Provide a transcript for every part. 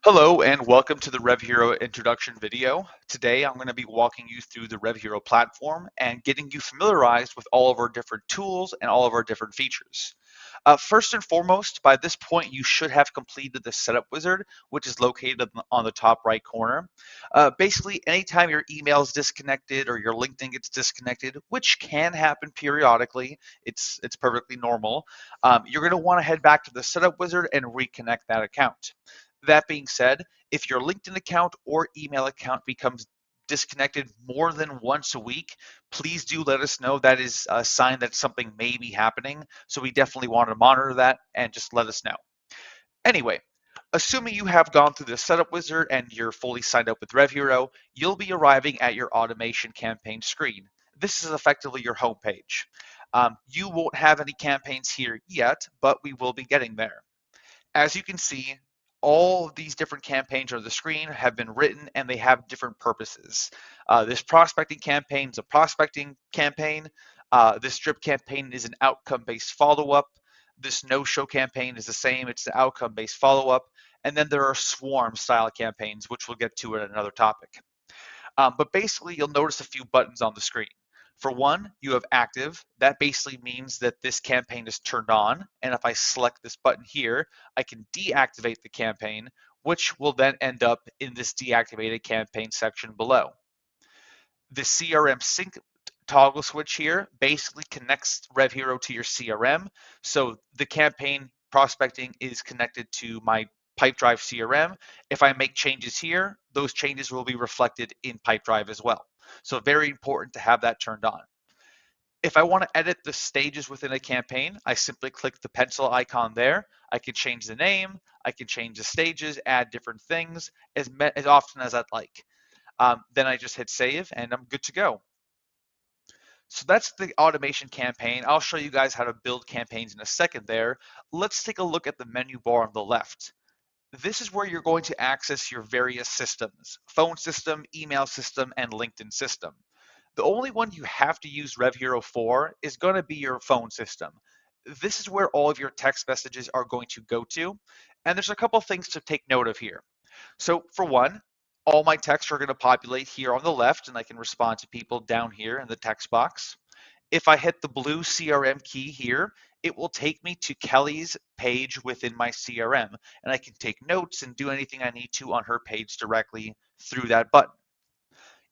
Hello and welcome to the RevHERO introduction video. Today I'm going to be walking you through the RevHERO platform and getting you familiarized with all of our different tools and all of our different features. First and foremost, by this point you should have completed the setup wizard, which is located on the top right corner. Basically, anytime your email is disconnected or your LinkedIn gets disconnected, which can happen periodically, it's perfectly normal. You're going to want to head back to the setup wizard and reconnect that account. That being said, if your LinkedIn account or email account becomes disconnected more than once a week, please do let us know. That is a sign that something may be happening. So we definitely want to monitor that and just let us know. Anyway, assuming you have gone through the setup wizard and you're fully signed up with RevHERO, you'll be arriving at your automation campaign screen. This is effectively your homepage. You won't have any campaigns here yet, but we will be getting there. As you can see, all of these different campaigns on the screen have been written and they have different purposes. This prospecting campaign is a prospecting campaign. This drip campaign is an outcome-based follow-up. This no-show campaign is the same. It's the outcome-based follow-up. And then there are swarm-style campaigns, which we'll get to in another topic. But basically, you'll notice a few buttons on the screen. For one, you have active. That basically means that this campaign is turned on. And if I select this button here, I can deactivate the campaign, which will then end up in this deactivated campaign section below. The CRM sync toggle switch here basically connects RevHERO to your CRM. So the campaign prospecting is connected to my Pipedrive CRM. If I make changes here, those changes will be reflected in Pipedrive as well. So very important to have that turned on. If I want to edit the stages within a campaign, I simply click the pencil icon there. I can change the name, I can change the stages, add different things as often as I'd like. Then I just hit save and I'm good to go. So that's the automation campaign. I'll show you guys how to build campaigns in a second there. Let's take a look at the menu bar on the left. This is where you're going to access your various systems: phone system, email system, and LinkedIn system. The only one you have to use RevHERO for is going to be your phone system. This is where all of your text messages are going to go to. And there's a couple things to take note of here. So for one, all my texts are going to populate here on the left, and I can respond to people down here in the text box. If I hit the blue CRM key here, it will take me to Kelly's page within my CRM, and I can take notes and do anything I need to on her page directly through that button.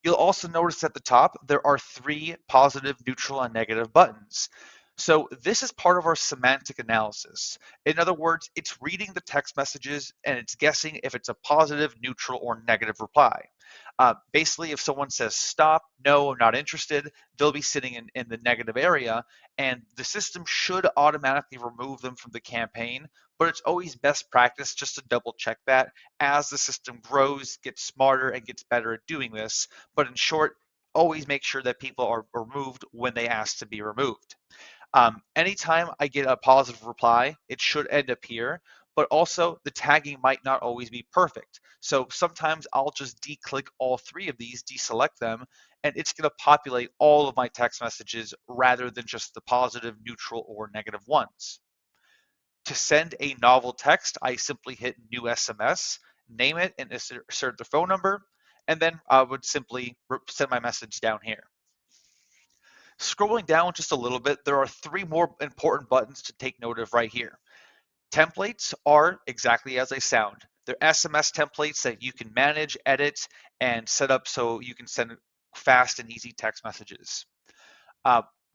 You'll also notice at the top, there are 3 positive, neutral, and negative buttons. So this is part of our semantic analysis. In other words, it's reading the text messages and it's guessing if it's a positive, neutral, or negative reply. Basically, if someone says stop, no, I'm not interested, they'll be sitting in the negative area, and the system should automatically remove them from the campaign, but it's always best practice just to double check that as the system grows, gets smarter, and gets better at doing this. But in short, always make sure that people are removed when they ask to be removed. Anytime I get a positive reply, it should end up here, but also the tagging might not always be perfect. So sometimes I'll just declick all 3 of these, deselect them, and it's going to populate all of my text messages rather than just the positive, neutral, or negative ones. To send a novel text, I simply hit new SMS, name it, and insert the phone number, and then I would simply send my message down here. Scrolling down just a little bit, there are 3 more important buttons to take note of right here. Templates are exactly as they sound. They're SMS templates that you can manage, edit, and set up so you can send fast and easy text messages.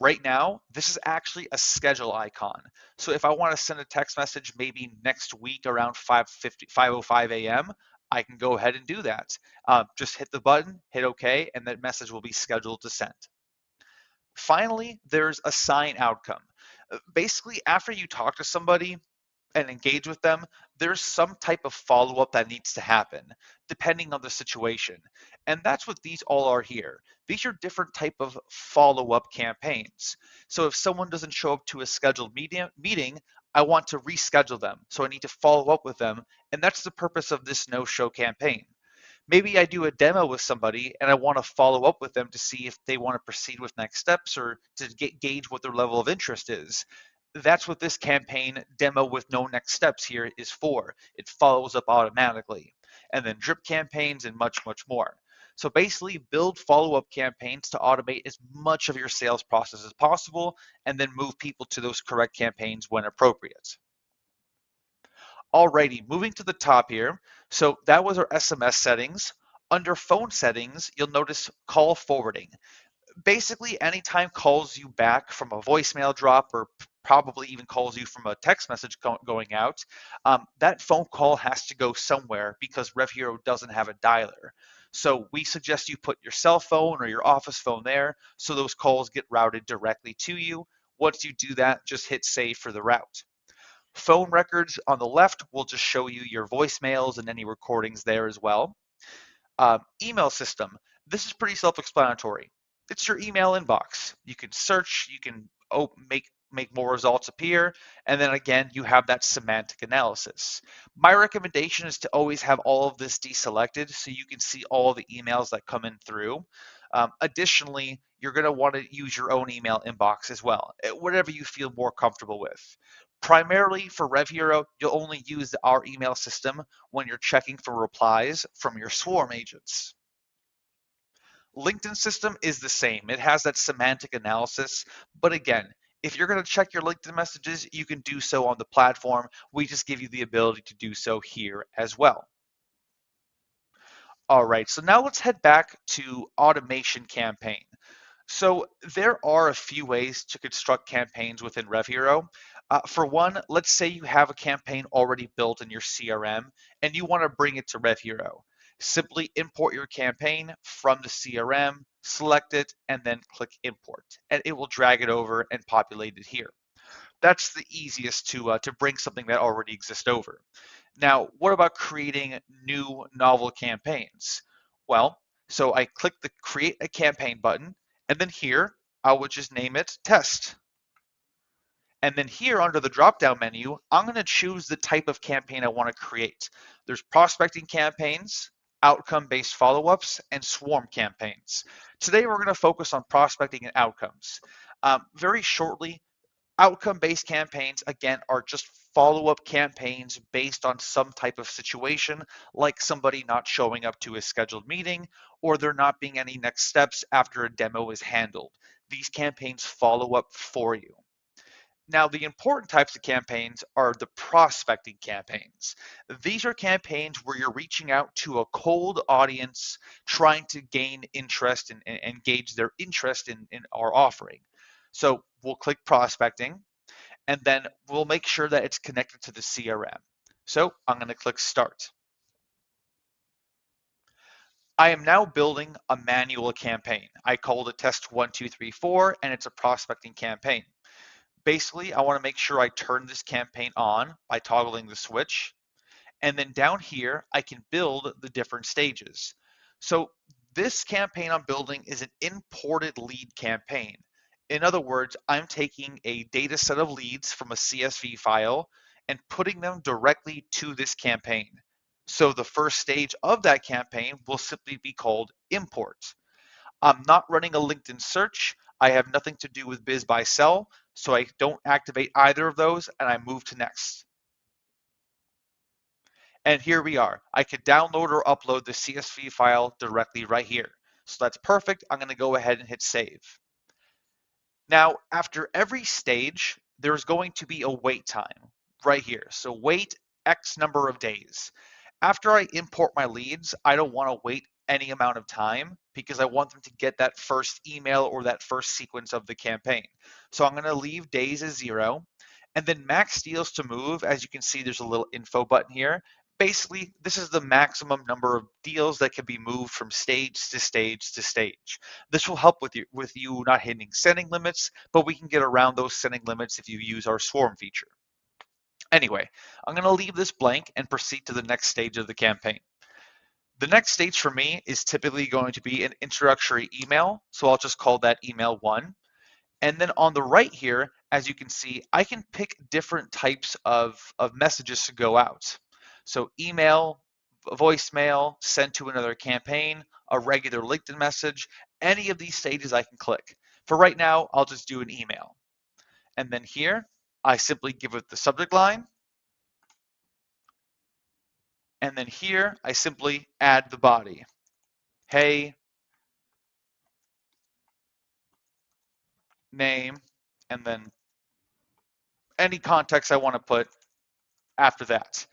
Right now, this is actually a schedule icon. So if I want to send a text message maybe next week around 5:05 a.m., I can go ahead and do that. Just hit the button, hit OK, and that message will be scheduled to send. Finally, there's assign outcome. Basically, after you talk to somebody and engage with them, there's some type of follow-up that needs to happen depending on the situation. And that's what these all are here. These are different type of follow-up campaigns. So if someone doesn't show up to a scheduled meeting, I want to reschedule them. So I need to follow up with them. And that's the purpose of this no-show campaign. Maybe I do a demo with somebody and I want to follow up with them to see if they want to proceed with next steps or to gauge what their level of interest is. That's what this campaign demo with no next steps here is for. It follows up automatically. and then drip campaigns and much, much more. So basically build follow-up campaigns to automate as much of your sales process as possible and then move people to those correct campaigns when appropriate. Alrighty, moving to the top here. So that was our SMS settings. Under phone settings, you'll notice call forwarding. Basically, anytime calls you back from a voicemail drop or probably even calls you from a text message going out, that phone call has to go somewhere because RevHero doesn't have a dialer. So we suggest you put your cell phone or your office phone there so those calls get routed directly to you. Once you do that, just hit save for the route. Phone records on the left will just show you your voicemails and any recordings there as well. Email system. This is pretty self-explanatory. It's your email inbox. You can search, you can make more results appear, and then again, you have that semantic analysis. My recommendation is to always have all of this deselected so you can see all of the emails that come in through. Additionally, you're going to want to use your own email inbox as well, whatever you feel more comfortable with. Primarily for RevHero, you'll only use our email system when you're checking for replies from your swarm agents. LinkedIn system is the same. It has that semantic analysis, but again, if you're going to check your LinkedIn messages, you can do so on the platform. We just give you the ability to do so here as well. All right, so now let's head back to automation campaign. So there are a few ways to construct campaigns within RevHero. For one, let's say you have a campaign already built in your CRM and you want to bring it to RevHero. Simply import your campaign from the CRM, select it, and then click import, and it will drag it over and populate it here. That's the easiest to bring something that already exists over. Now, what about creating new novel campaigns? Well, so I click the create a campaign button, and then here I would just name it test. And then here under the drop-down menu, I'm going to choose the type of campaign I want to create. There's prospecting campaigns, outcome-based follow-ups, and swarm campaigns. Today we're going to focus on prospecting and outcomes. Very shortly, outcome-based campaigns, again, are just follow-up campaigns based on some type of situation, like somebody not showing up to a scheduled meeting, or there not being any next steps after a demo is handled. These campaigns follow up for you. Now, the important types of campaigns are the prospecting campaigns. These are campaigns where you're reaching out to a cold audience, trying to gain interest and gauge their interest in our offering. So we'll click prospecting, and then we'll make sure that it's connected to the CRM. So I'm going to click start. I am now building a manual campaign. I called it test 1234, and it's a prospecting campaign. Basically, I want to make sure I turn this campaign on by toggling the switch. And then down here, I can build the different stages. So this campaign I'm building is an imported lead campaign. In other words, I'm taking a data set of leads from a CSV file and putting them directly to this campaign. So the first stage of that campaign will simply be called import. I'm not running a LinkedIn search. I have nothing to do with biz buy sell, so I don't activate either of those and I move to next. And here we are. I could download or upload the CSV file directly right here. So that's perfect. I'm going to go ahead and hit save. Now, after every stage, there's going to be a wait time right here. So wait X number of days. After I import my leads, I don't want to wait any amount of time because I want them to get that first email or that first sequence of the campaign. So I'm going to leave days as 0. And then max deals to move, as you can see, there's a little info button here. Basically, this is the maximum number of deals that can be moved from stage to stage to stage. This will help with you not hitting sending limits, but we can get around those sending limits if you use our swarm feature. Anyway, I'm going to leave this blank and proceed to the next stage of the campaign. The next stage for me is typically going to be an introductory email, so I'll just call that email 1. And then on the right here, as you can see, I can pick different types of messages to go out. So email, voicemail, send to another campaign, a regular LinkedIn message, any of these stages I can click. For right now, I'll just do an email. And then here, I simply give it the subject line And then here, I simply add the body. Hey, name, and then any context I want to put after that.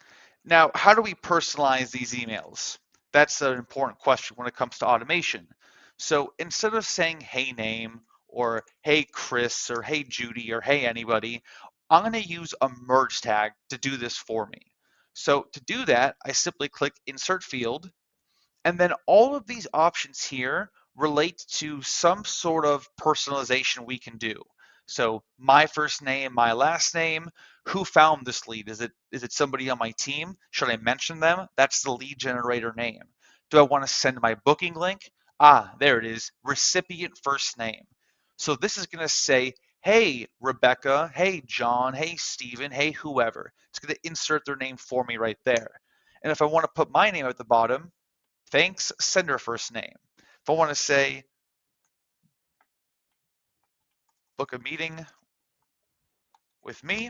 Now, how do we personalize these emails? That's an important question when it comes to automation. So instead of saying, hey name, or hey Chris, or hey Judy, or hey anybody, I'm going to use a merge tag to do this for me. So to do that, I simply click insert field, and then all of these options here relate to some sort of personalization we can do. So my first name, my last name, who found this lead? Is it somebody on my team? Should I mention them? That's the lead generator name. Do I want to send my booking link? Ah, there it is, recipient first name. So this is going to say, hey, Rebecca, hey, John, hey, Stephen, hey, whoever. It's going to insert their name for me right there. And if I want to put my name at the bottom, thanks, sender first name. If I want to say book a meeting with me,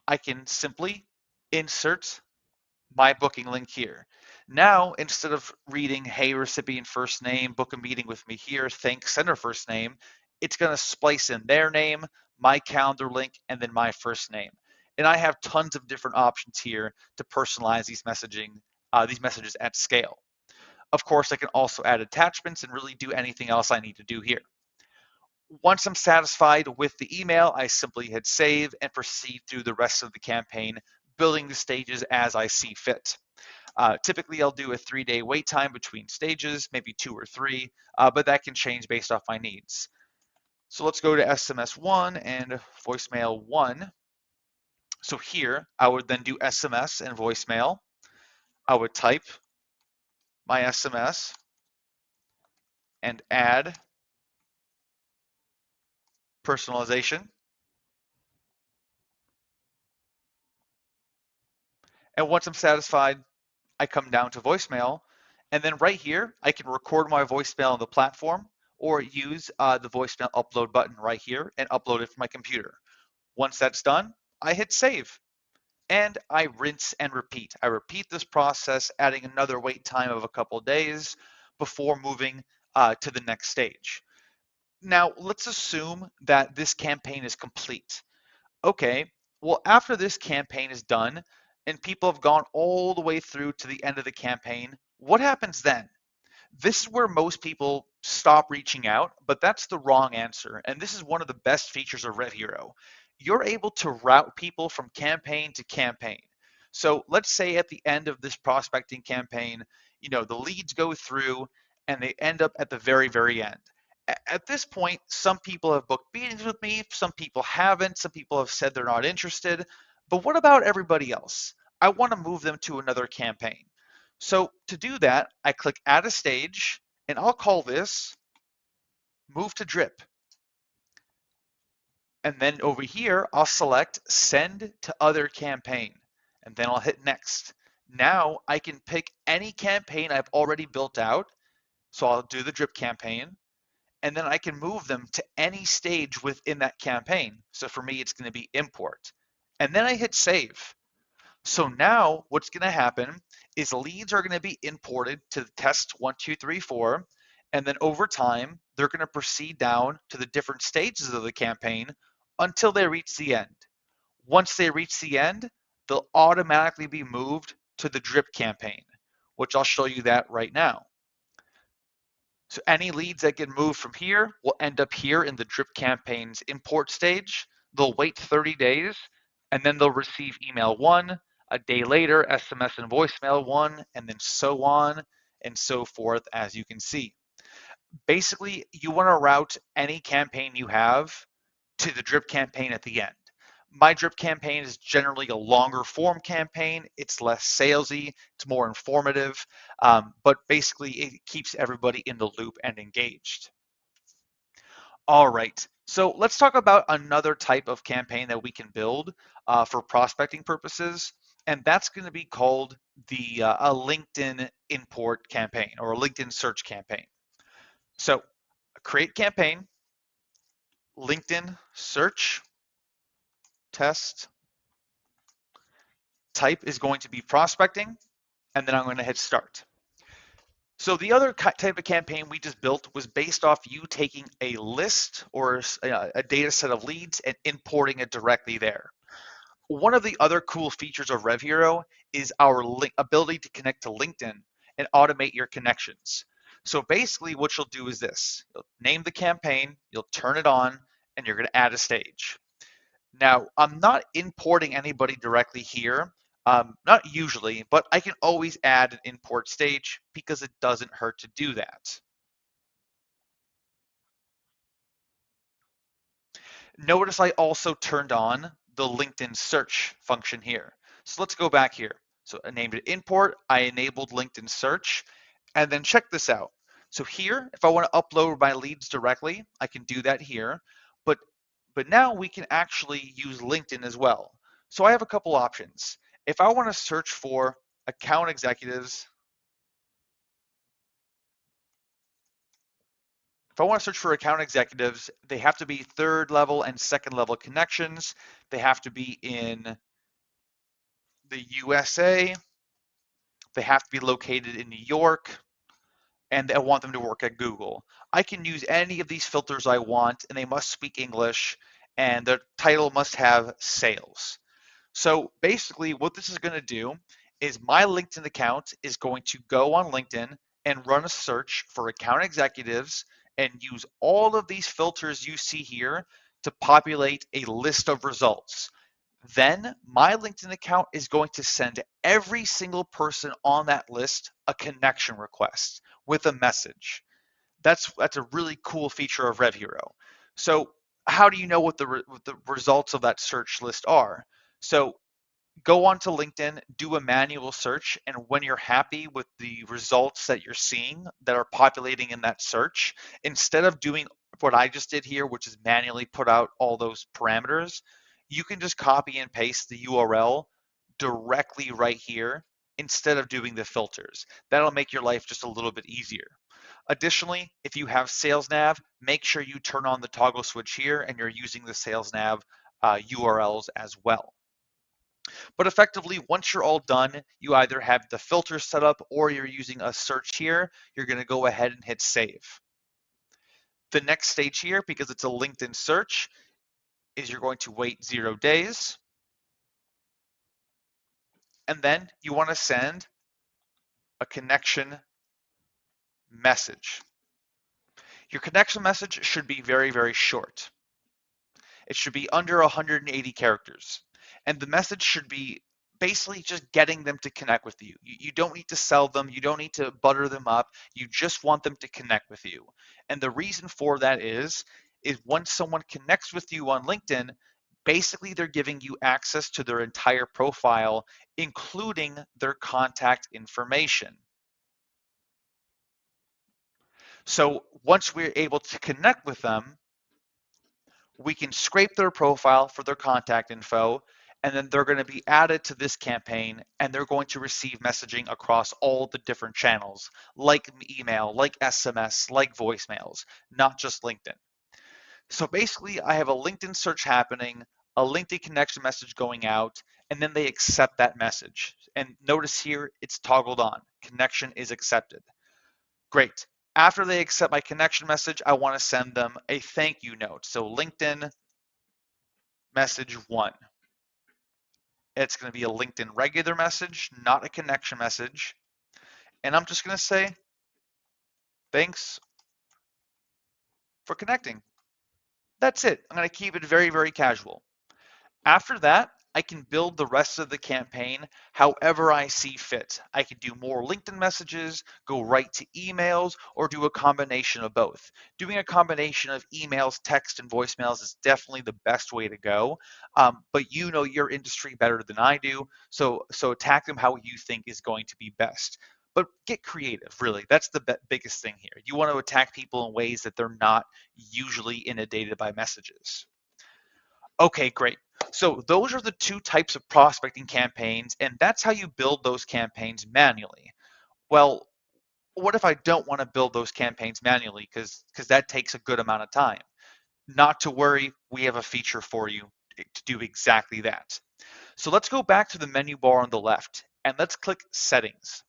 I can simply insert my booking link here. Now, instead of reading, hey, recipient first name, book a meeting with me here, thanks, sender first name, it's going to splice in their name, my calendar link, and then my first name. And I have tons of different options here to personalize these messages at scale. Of course, I can also add attachments and really do anything else I need to do here. Once I'm satisfied with the email, I simply hit save and proceed through the rest of the campaign, building the stages as I see fit. Typically, I'll do a 3-day wait time between stages, maybe 2 or 3, but that can change based off my needs. So let's go to SMS 1 and voicemail 1. So here, I would then do SMS and voicemail. I would type my SMS and add personalization. And once I'm satisfied, I come down to voicemail, and then right here, I can record my voicemail on the platform or use the voicemail upload button right here and upload it from my computer. Once that's done, I hit save and I rinse and repeat. I repeat this process, adding another wait time of a couple of days before moving to the next stage. Now, let's assume that this campaign is complete. Okay, well, after this campaign is done and people have gone all the way through to the end of the campaign, what happens then? This is where most people stop reaching out, but that's the wrong answer. And this is one of the best features of RevHERO. You're able to route people from campaign to campaign. So let's say at the end of this prospecting campaign, the leads go through and they end up at the very, very end. At this point, some people have booked meetings with me, some people haven't, some people have said they're not interested. But what about everybody else? I want to move them to another campaign. So to do that, I click add a stage and I'll call this move to drip. And then over here, I'll select send to other campaign and then I'll hit next. Now I can pick any campaign I've already built out. So I'll do the drip campaign and then I can move them to any stage within that campaign. So for me, it's going to be import. And then I hit save. So now what's going to happen is leads are going to be imported to the test 1, 2, 3, 4, and then over time, they're going to proceed down to the different stages of the campaign until they reach the end. Once they reach the end, they'll automatically be moved to the drip campaign, which I'll show you that right now. So any leads that get moved from here will end up here in the drip campaign's import stage. They'll wait 30 days and then they'll receive email 1, a day later, SMS and voicemail 1, and then so on and so forth, as you can see. Basically, you want to route any campaign you have to the drip campaign at the end. My drip campaign is generally a longer form campaign. It's less salesy, it's more informative, but basically it keeps everybody in the loop and engaged. All right, so let's talk about another type of campaign that we can build for prospecting purposes, and that's going to be called a LinkedIn import campaign or a LinkedIn search campaign. So create campaign, LinkedIn search, test, type is going to be prospecting, and then I'm going to hit start. So the other type of campaign we just built was based off you taking a list or a data set of leads and importing it directly there. One of the other cool features of RevHERO is our ability to connect to LinkedIn and automate your connections. So basically what you'll do is this. You'll name the campaign, you'll turn it on, and you're going to add a stage. Now, I'm not importing anybody directly here, not usually, but I can always add an import stage because it doesn't hurt to do that. Notice I also turned on the LinkedIn search function here. So let's go back here. So I named it import, I enabled LinkedIn search, and then check this out. So here, if I want to upload my leads directly, I can do that here, but now we can actually use LinkedIn as well. So I have a couple options. If I want to search for account executives, if I want to search for account executives, they have to be third level and second level connections. They have to be in the USA. They have to be located in New York, and I want them to work at Google. I can use any of these filters I want, and they must speak English, and the title must have sales. So basically what this is going to do is my LinkedIn account is going to go on LinkedIn and run a search for account executives and use all of these filters you see here to populate a list of results. Then my LinkedIn account is going to send every single person on that list a connection request with a message. That's a really cool feature of RevHERO. So how do you know what the results of that search list are? So go onto LinkedIn, do a manual search, and when you're happy with the results that you're seeing that are populating in that search, instead of doing what I just did here, which is manually put out all those parameters, you can just copy and paste the URL directly right here instead of doing the filters. That'll make your life just a little bit easier. Additionally, if you have Sales Nav, make sure you turn on the toggle switch here and you're using the Sales Nav URLs as well. But effectively, once you're all done, you either have the filter set up or you're using a search here, you're going to go ahead and hit save. The next stage here, because it's a LinkedIn search, is you're going to wait 0 days. And then you want to send a connection message. Your connection message should be very, very short. It should be under 180 characters. And the message should be basically just getting them to connect with you. You don't need to sell them. You don't need to butter them up. You just want them to connect with you. And the reason for that is once someone connects with you on LinkedIn, basically they're giving you access to their entire profile, including their contact information. So once we're able to connect with them, we can scrape their profile for their contact info, and then they're going to be added to this campaign, and they're going to receive messaging across all the different channels, like email, like SMS, like voicemails, not just LinkedIn. So basically, I have a LinkedIn search happening, a LinkedIn connection message going out, and then they accept that message. And notice here, it's toggled on. Connection is accepted. Great. After they accept my connection message, I want to send them a thank you note. So LinkedIn message 1. It's going to be a LinkedIn regular message, not a connection message. And I'm just going to say, thanks for connecting. That's it. I'm going to keep it very, very casual. After that, I can build the rest of the campaign however I see fit. I can do more LinkedIn messages, go right to emails, or do a combination of both. Doing a combination of emails, text, and voicemails is definitely the best way to go. But you know your industry better than I do, so attack them how you think is going to be best. But get creative, really. That's the biggest thing here. You want to attack people in ways that they're not usually inundated by messages. Okay, great. So those are the two types of prospecting campaigns, and that's how you build those campaigns manually. Well, what if I don't want to build those campaigns manually because that takes a good amount of time? Not to worry, we have a feature for you to do exactly that. So let's go back to the menu bar on the left and let's click Settings.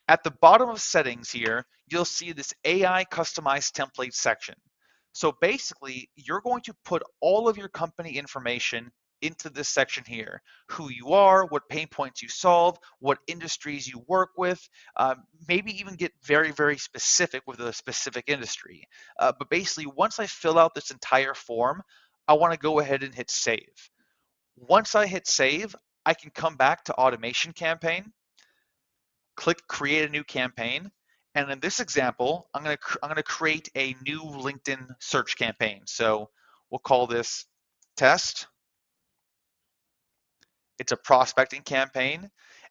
At the bottom of Settings here, you'll see this AI Customized Template section. So basically, you're going to put all of your company information into this section here. Who you are, what pain points you solve, what industries you work with, maybe even get very, very specific with a specific industry. But basically, once I fill out this entire form, I want to go ahead and hit Save. Once I hit Save, I can come back to Automation Campaign, click Create a New Campaign, and in this example, I'm going to create a new LinkedIn search campaign. So we'll call this Test. It's a prospecting campaign.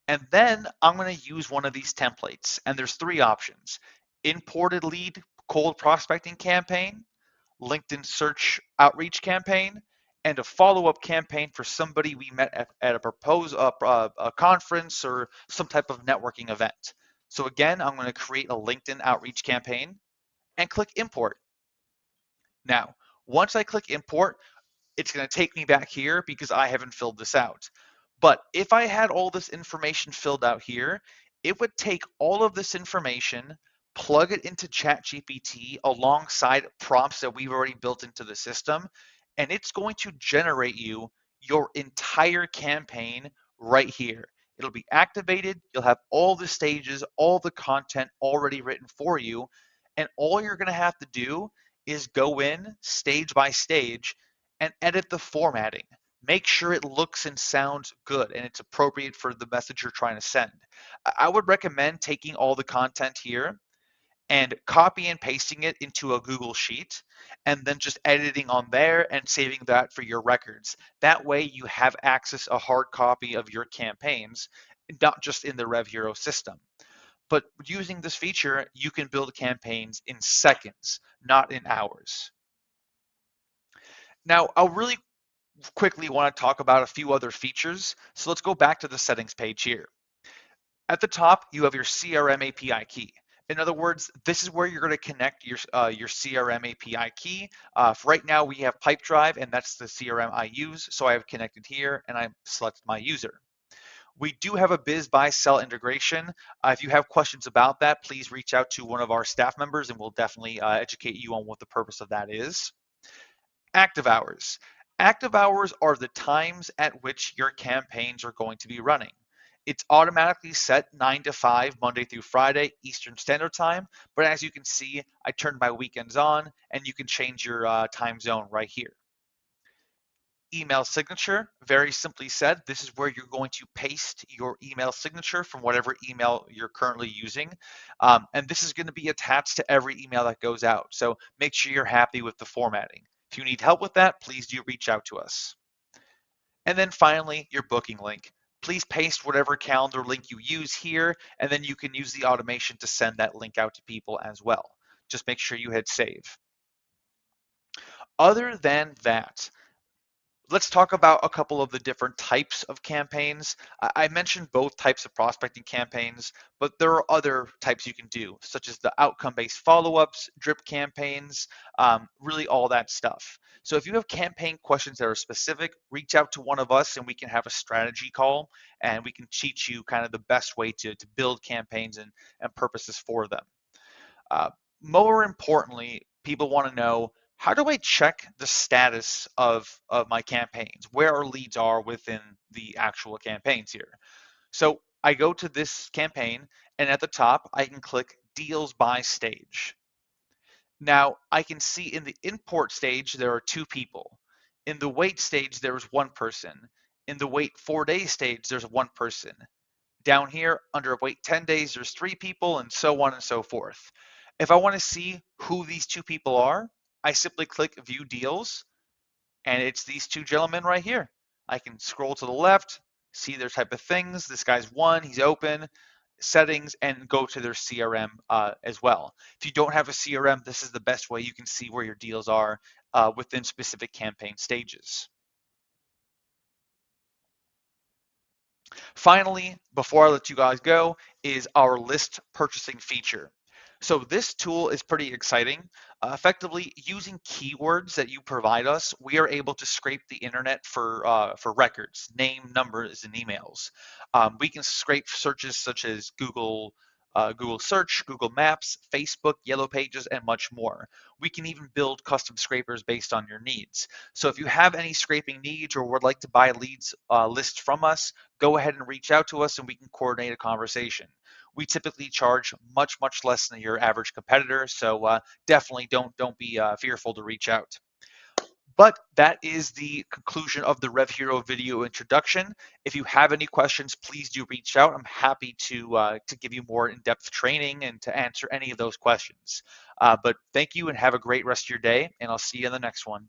And then I'm going to use one of these templates. And there's three options: imported lead cold prospecting campaign, LinkedIn search outreach campaign, and a follow-up campaign for somebody we met at a conference or some type of networking event. So again, I'm going to create a LinkedIn outreach campaign and click import. Now, once I click import, it's going to take me back here because I haven't filled this out. But if I had all this information filled out here, it would take all of this information, plug it into ChatGPT alongside prompts that we've already built into the system, and it's going to generate you your entire campaign right here. It'll be activated. You'll have all the stages, all the content already written for you. And all you're going to have to do is go in stage by stage and edit the formatting. Make sure it looks and sounds good and it's appropriate for the message you're trying to send. I would recommend taking all the content here and copy and pasting it into a Google Sheet and then just editing on there and saving that for your records. That way you have access a hard copy of your campaigns, not just in the RevHERO system. But using this feature, you can build campaigns in seconds, not in hours. Now, I'll really quickly want to talk about a few other features. So let's go back to the settings page here. At the top, you have your CRM API key. In other words, this is where you're going to connect your CRM API key. Right now, we have Pipedrive, and that's the CRM I use. So I have connected here, and I select my user. We do have a biz buy sell integration. If you have questions about that, please reach out to one of our staff members, and we'll definitely educate you on what the purpose of that is. Active hours. Active hours are the times at which your campaigns are going to be running. It's automatically set 9 to 5, Monday through Friday, Eastern Standard Time. But as you can see, I turned my weekends on, and you can change your time zone right here. Email signature, very simply said, this is where you're going to paste your email signature from whatever email you're currently using. And this is going to be attached to every email that goes out. So make sure you're happy with the formatting. If you need help with that, please do reach out to us. And then finally, your booking link. Please paste whatever calendar link you use here, and then you can use the automation to send that link out to people as well. Just make sure you hit save. Other than that, let's talk about a couple of the different types of campaigns. I mentioned both types of prospecting campaigns, but there are other types you can do, such as the outcome-based follow-ups, drip campaigns, really all that stuff. So if you have campaign questions that are specific, reach out to one of us and we can have a strategy call and we can teach you kind of the best way to build campaigns and purposes for them. More importantly, people want to know, how do I check the status of my campaigns? Where our leads are within the actual campaigns here. So I go to this campaign, and at the top, I can click Deals by Stage. Now, I can see in the import stage, there are 2 people. In the wait stage, there's 1 person. In the wait 4 days stage, there's 1 person. Down here, under wait 10 days, there's 3 people, and so on and so forth. If I want to see who these 2 people are, I simply click View Deals, and it's these 2 gentlemen right here. I can scroll to the left, see their type of things. This guy's 1, he's open, settings, and go to their CRM as well. If you don't have a CRM, this is the best way you can see where your deals are within specific campaign stages. Finally, before I let you guys go, is our list purchasing feature. So this tool is pretty exciting. Effectively, using keywords that you provide us, we are able to scrape the internet for records, name, numbers, and emails. We can scrape searches such as Google Search, Google Maps, Facebook, Yellow Pages, and much more. We can even build custom scrapers based on your needs. So if you have any scraping needs or would like to buy leads list from us, go ahead and reach out to us and we can coordinate a conversation. We typically charge much less than your average competitor, so definitely don't be fearful to reach out. But that is the conclusion of the RevHero video introduction. If you have any questions, please do reach out. I'm happy to give you more in-depth training and to answer any of those questions. But thank you and have a great rest of your day, and I'll see you in the next one.